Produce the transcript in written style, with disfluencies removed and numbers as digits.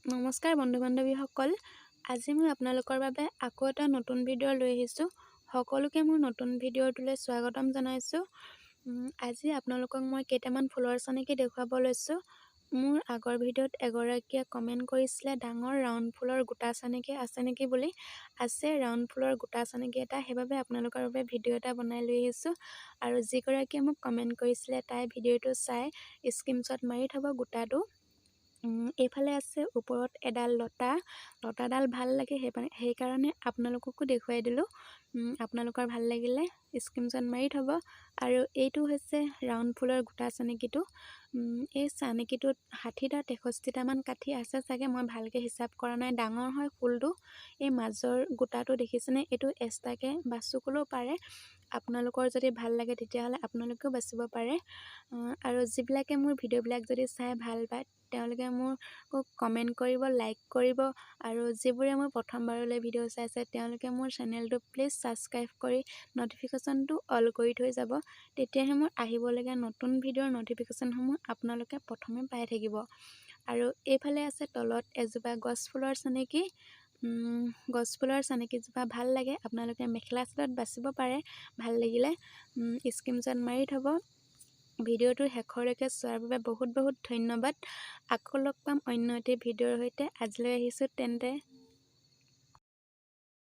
নমস্কাৰ বন্ধু বান্ধৱীসকল, আজি মই আপোনালোকৰ বাবে আকৌ এটা নতুন ভিডিঅ' লৈ আহিছোঁ। সকলোকে মোৰ নতুন ভিডিঅ'টোলৈ স্বাগতম জনাইছোঁ। আজি আপোনালোকক মই কেইটামান ফুলৰ চানেকি দেখুৱাব লৈছোঁ। মোৰ আগৰ ভিডিঅ'ত এগৰাকীয়ে কমেণ্ট কৰিছিলে ডাঙৰ ৰাউণ্ড ফুলৰ গোটা চানেকি আছে নেকি বুলি। আছে ৰাউণ্ড ফুলৰ গোটা চানেকি এটা, সেইবাবে আপোনালোকৰ বাবে ভিডিঅ' এটা বনাই লৈ আহিছোঁ। আৰু যিগৰাকীয়ে মোক কমেণ্ট কৰিছিলে তাই ভিডিঅ'টো চাই স্ক্ৰীনশ্বট মাৰি থ'ব গোটাটো। এইফালে আছে ওপৰত এডাল লতাডাল ভাল লাগে, সেইকাৰণে আপোনালোককো দেখুৱাই দিলোঁ। আপোনালোকৰ ভাল লাগিলে স্ক্ৰীনশ্বট মাৰি থ'ব। আৰু এইটো হৈছে ৰাউণ্ড ফুলৰ গোটা চানেকিটো। এই চানেকিটোত 60টা 63টামান কাঠি আছে চাগে, মই ভালকৈ হিচাপ কৰা নাই। ডাঙৰ হয় ফুলটো। এই মাজৰ গোটাটো দেখিছেনে, এইটো এক্সট্ৰাকৈ বাচিবলৈও পাৰে। আপোনালোকৰ যদি ভাল লাগে তেতিয়াহ'লে আপোনালোকেও বাচিব পাৰে। আৰু যিবিলাকে মোৰ ভিডিঅ'বিলাক যদি চাই ভাল পায় তেওঁলোকে মোক কমেণ্ট কৰিব, লাইক কৰিব। আৰু যিবোৰে মোৰ প্ৰথমবাৰলৈ ভিডিঅ' চাইছে তেওঁলোকে মোৰ চেনেলটো প্লিজ ছাবস্ক্ৰাইব কৰি ন'টিফিকেশ্যনটো অল কৰি থৈ যাব। তেতিয়াহে মোৰ আহিবলগীয়া নতুন ভিডিঅ'ৰ ন'টিফিকেশ্যনসমূহ আপোনালোকে প্ৰথমে পাই থাকিব। আৰু এইফালে আছে তলত এজোপা গছ ফুলৰ চানেকি। গছ ফুলৰ চানেকিজোপা ভাল লাগে, আপোনালোকে মেখেলা চাদৰত বাচিব পাৰে। ভাল লাগিলে স্ক্ৰীনশ্বট মাৰি থ'ব। ভিডিঅ'টো শেষলৈকে চোৱাৰ বাবে বহুত বহুত ধন্যবাদ। আকৌ লগ পাম অন্য এটি ভিডিঅ'ৰ সৈতে। আজিলৈ আহিছোঁ তেন্তে।